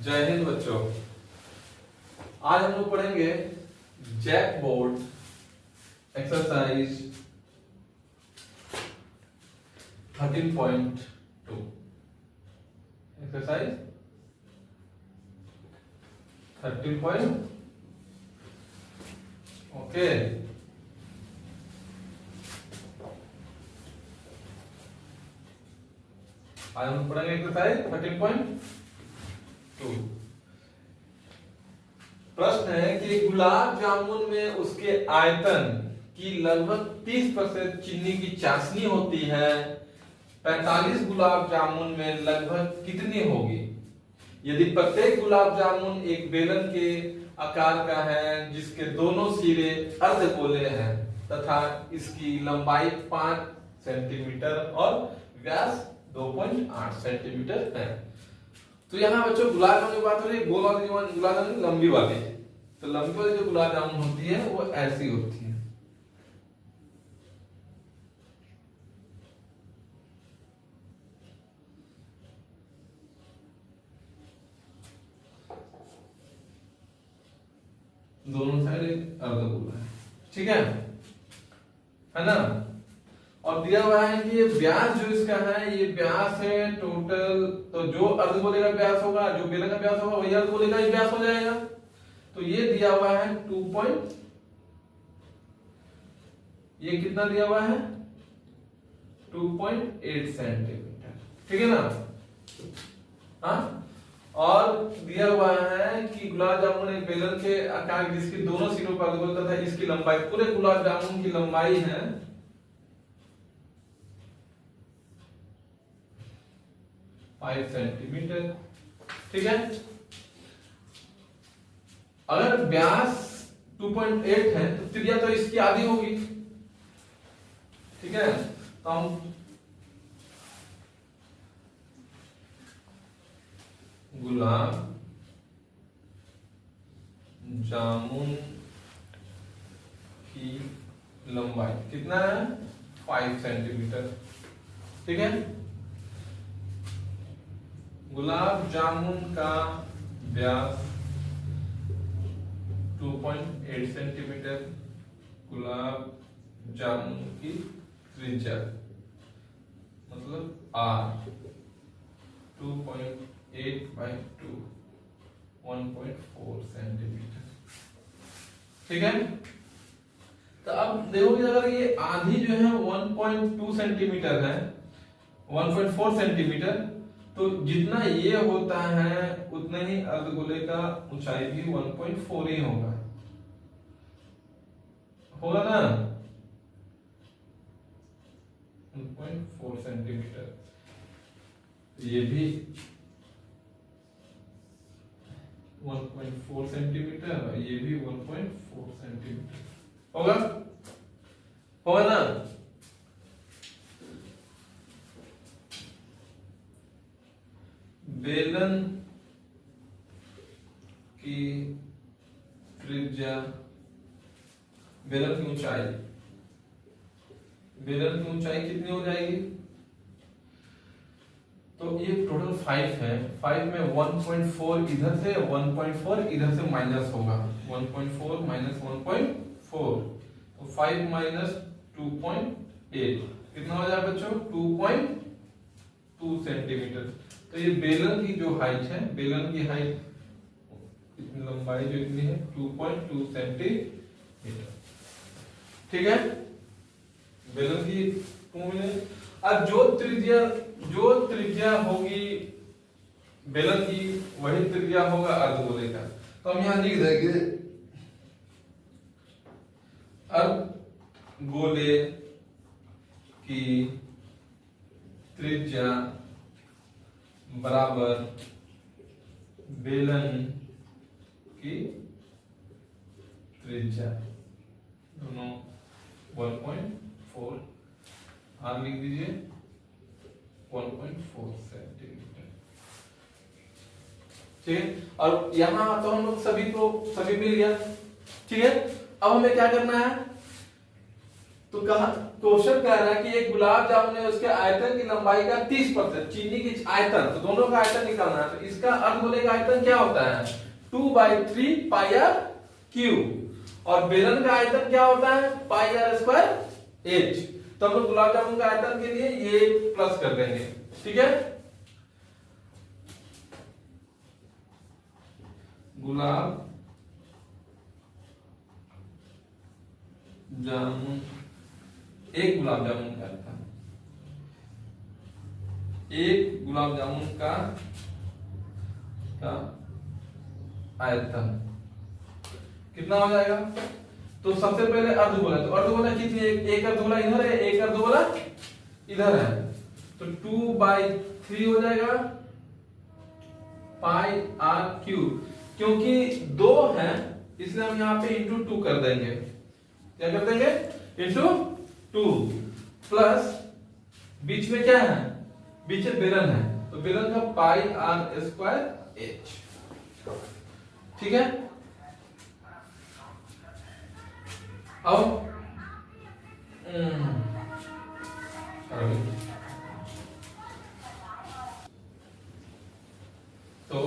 जय हिंद बच्चों। आज हम लोग पढ़ेंगे JAC board exercise 13.2। Exercise 13. Okay, आज हम पढ़ेंगे एक्सरसाइज 13.2। प्रश्न है कि गुलाब जामुन में उसके आयतन की लगभग 30% चीनी की चाशनी होती है। 45 गुलाब जामुन में लगभग कितनी होगी यदि प्रत्येक गुलाब जामुन एक बेलन के आकार का है जिसके दोनों सिरे अर्धगोले हैं तथा इसकी लंबाई 5 सेंटीमीटर और व्यास 2.8 सेंटीमीटर है। तो यहाँ बच्चों गुलाब जामुन की बात हो रही है, गोल वाली गुलाब जामुन लंबी वाली। तो लंबी वाली जो गुलाब जामुन होती है वो ऐसी होती है। दोनों साइड अर्धगोला है, ठीक है ना। और दिया हुआ है कि ये व्यास जो इसका है ये व्यास है टोटल। तो जो अर्धगोले का व्यास होगा, जो बेलन का व्यास होगा वही अर्धगोले का ही व्यास हो जाएगा। तो ये दिया हुआ है ये कितना दिया हुआ है 2.8 सेंटीमीटर, ठीक है ना। हाँ, और दिया हुआ है कि गुलाब जामुन एक बेलन के आकार जिसकी दोनों सिरों पर अर्धगोल तथा इसकी लंबाई, पूरे गुलाब जामुन की लंबाई है 5 सेंटीमीटर, ठीक है। अगर व्यास 2.8 है तो त्रिज्या तो इसकी आधी होगी, ठीक है। तो हम गुलाब जामुन की लंबाई कितना है 5 सेंटीमीटर, ठीक है। गुलाब जामुन का व्यास 2.8 सेंटीमीटर, गुलाब जामुन की त्रिज्या मतलब R 2.8/2 1.4 सेंटीमीटर, ठीक है। तो अब देखोगे अगर ये आधी जो है 1.2 सेंटीमीटर है 1.4 सेंटीमीटर, तो जितना ये होता है उतना ही अर्धगोले का ऊंचाई भी 1.4 ही होगा ना 1.4 सेंटीमीटर। ये भी 1.4 सेंटीमीटर और ये भी 1.4 सेंटीमीटर होगा ना। बेलन की त्रिज्या, बेलन की ऊंचाई कितनी हो जाएगी। तो ये टोटल 5 है, 5 में 1.4 इधर से 1.4 इधर से माइनस होगा, 1.4 माइनस 1.4 तो 5 माइनस 2.8 कितना हो जाएगा बच्चों 2.2 सेंटीमीटर। तो ये बेलन की जो हाइट है, बेलन की हाइट इतनी लंबाई जो इतनी है 2.2 सेंटीमीटर, ठीक है। बेलन की अब जो त्रिज्या होगी बेलन की वही त्रिज्या होगा अर्धगोले का। तो हम यहां लिख देंगे अर्धगोले की त्रिज्या बराबर बेलन की त्रिज्या, दोनों 1.4 आर लिख दीजिए 1.4 सेंटीमीटर, ठीक है। और यहां तो हम लोग सभी मिल गया, ठीक है। अब हमें क्या करना है, तो कहा क्वेश्चन कह रहा है कि एक गुलाब जामुन है, उसके आयतन की लंबाई का 30%, चीनी की आयतन, तो दोनों का आयतन निकालना है। तो इसका अर्धगोले का आयतन क्या होता है 2/3 पाई आर क्यूब, और बेलन का आयतन क्या होता है पाई आर स्क्वायर एच। तो हम लोग गुलाब जामुन का आयतन के लिए ये प्लस कर देंगे, ठीक है। गुलाब जामुन, एक गुलाब जामुन का था, एक गुलाब जामुन का आयतन कितना हो जाएगा। तो सबसे पहले अर्धगोला, तो अर्धगोला कितनी है, एक अर्धगोला इधर है, एक अर्धगोला इधर है, तो 2/3 हो जाएगा पाई आर क्यूब। क्योंकि दो है इसलिए हम यहाँ पे इंटू 2 कर देंगे, क्या कर देंगे इंटू 2, प्लस बीच में क्या है, बीच में बेलन है, तो बेलन का पाई आर स्क्वायर एच, ठीक है। अब तो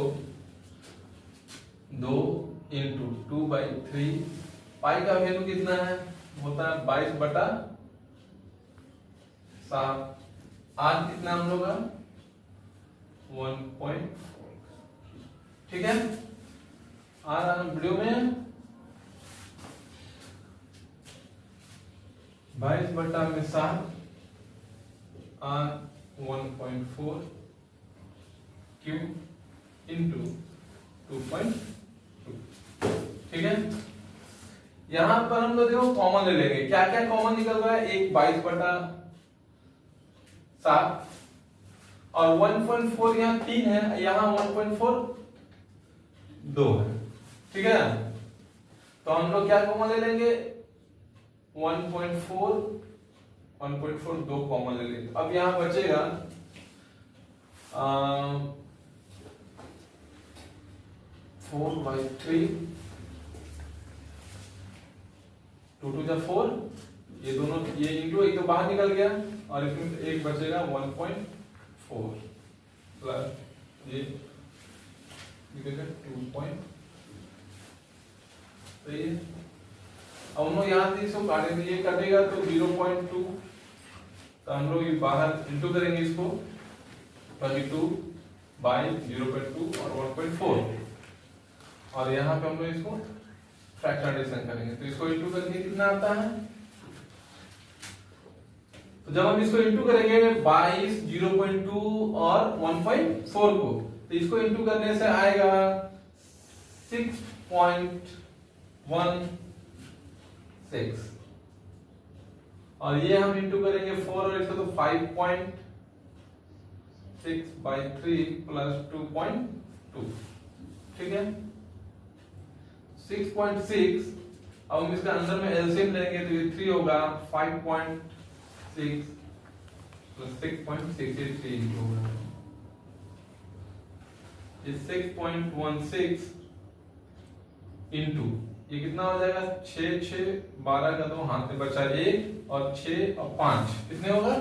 2 इंटू 2/3, पाई का वैल्यू कितना है, होता है 22/7, आर कितना हम लोग का 1.4, ठीक है। आर वीडियो में 22/7 आर 1.4 क्यूब इंटू 2.2, ठीक है। यहां पर हम लोग देखो कॉमन ले लेंगे, क्या क्या कॉमन निकल रहा है, एक 22/7 और 1.4 यहाँ 3 है, यहाँ 1.4 2 है, ठीक है। तो हम लोग क्या कॉमन ले लेंगे 1.4 2 कॉमन ले लेंगे। अब यहां बचेगा 4/3, 2 2 जा 4, ये दोनों ये इंटू एक तो बाहर निकल गया, और इसमें एक बचेगा 1.4 प्लस ये 2. तो ये अब हम लोग यहाँ से इसको काटेंगे, ये कटेगा तो 0.2, तो हम लोग ये बाहर इंटू करेंगे इसको 22/0.2 और 1.4, और यहाँ पे हम लोग इसको फ्रैक्शनाइजेशन करेंगे, तो इसको इंटू करके कितना आता है, तो जब हम इसको इंटू करेंगे 22 0.2 और 1.4 को, तो इसको इंटू करने से आएगा 6.16, और ये हम इंटू करेंगे 4 और इसको, तो 5.6/3 प्लस 2.2, ठीक है 6.6। अब हम इसके अंदर में एलसीएम लेंगे तो ये 3 होगा, 5.6 प्लस 6.6 होगा, ये 6.16 इंटू ये कितना हो जाएगा 6 6 12 का, तो हाथ में बचा 1 और 6 और 5 कितने होगा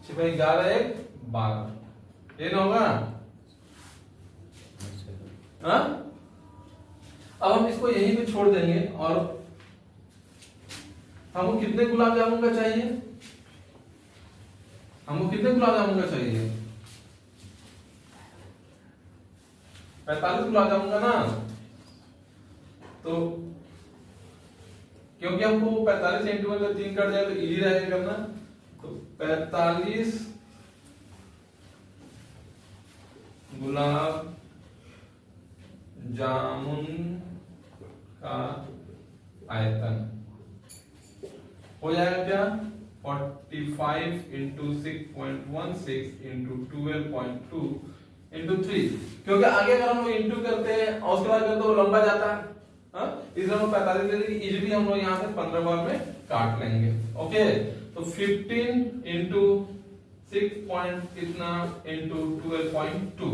6 × 11 1 12, ये ना होगा। हाँ, अब हम इसको यहीं पे छोड़ देंगे, और हमको कितने गुलाब जामुन का चाहिए, हमको कितने गुलाब जामुन का चाहिए 45 गुलाब जामुन का ना, तो क्योंकि हमको 45 सेंटीमीटर 3 कट जाए तो इजी रहेगा करना, तो 45 गुलाब जामुन का आयतन हो जाएगा क्या 45 इंटू 6.16 इंटू 12.2 इंटू 3, क्योंकि आगे अगर हम लोग इंटू करते हैं और उसके बाद करते तो लंबा जाता है, इसलिए हम 45 ले लेंगे, इजीली हम लोग यहाँ से 15 बार में काट लेंगे। ओके, तो 15 इंटू 6 पॉइंट कितना इंटू 12.2,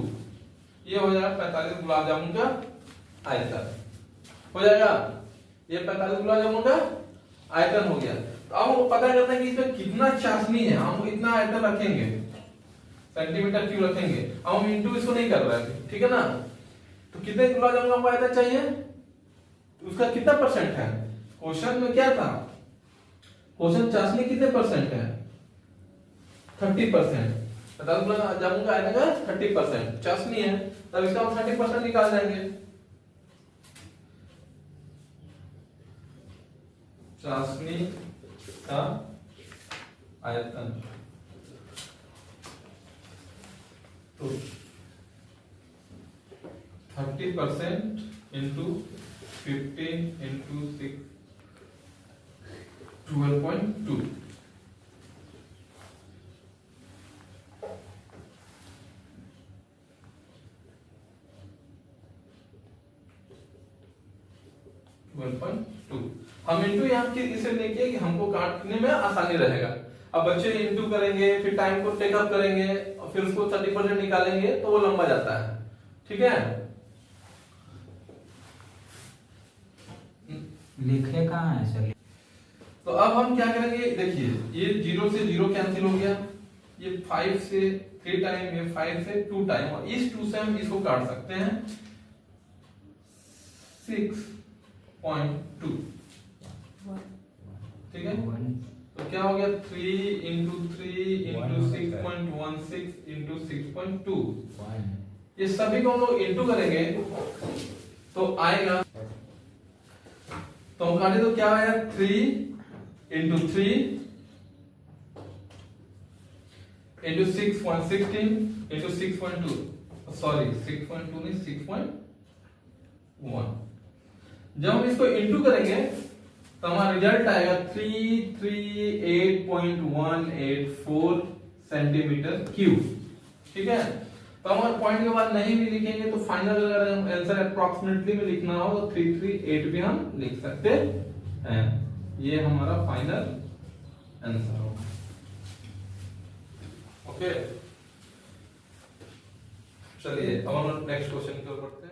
ये हो जाएगा 45 गुलाब जामुन का आयतन हो जाएगा, ये 45 गुलाब जामुन का आयतन हो गया। अब हमको पता करना है कि इसमें कितना चाशनी है, हम इतना आयतन रखेंगे, सेंटीमीटर क्यूब रखेंगे। अब हम इंटू इसको नहीं कर रहे हैं, ठीक है ना। तो कितने गुलाब जामुन हमको आयतन चाहिए, उसका कितना परसेंट है, क्वेश्चन में क्या था, क्वेश्चन चाशनी कितने परसेंट है, 30%। 50 गुलाब जामुन का आयतन का 30% चाशनी है, तब इसका हम 30% निकाल देंगे। चाशनी का आयतन तो 30% इंटू 15 इंटू 6 12.2। हम इंटू यहाँ की इसे लेके कि हमको काटने में आसानी रहेगा। अब बच्चे इंटू करेंगे, फिर टाइम को टेकअप करेंगे और फिर उसको 30% निकालेंगे तो वो लंबा जाता है, ठीक है। लिखे कहाँ है सर? तो अब हम क्या करेंगे, देखिए ये 0 से 0 कैंसिल हो गया, ये 5 से 3 टाइम, ये 5 से 2 टाइम, और इस 2 से हम इसको काट सकते हैं 6.2, ठीक है। तो क्या हो गया 3 इंटू 3 इंटू 6.16 इंटू 6.2। ये सभी को हम लोग इंटू करेंगे तो आएगा, तो हम काटे तो क्या आया 3 इंटू 3 इंटू 6.16 इंटू 6.2, सॉरी 6.2 नहीं 6.1। जब हम इसको इंटू करेंगे तो हमारा रिजल्ट आएगा 338.184 सेंटीमीटर क्यूब, ठीक है। तो हमारे पॉइंट के बाद नहीं भी लिखेंगे तो फाइनल अगर आंसर अप्रोक्सीमेटली में लिखना हो तो 338 भी हम लिख सकते हैं। ये हमारा फाइनल आंसर होगा, ओके। चलिए अब हम नेक्स्ट क्वेश्चन की ओर बढ़ते हैं।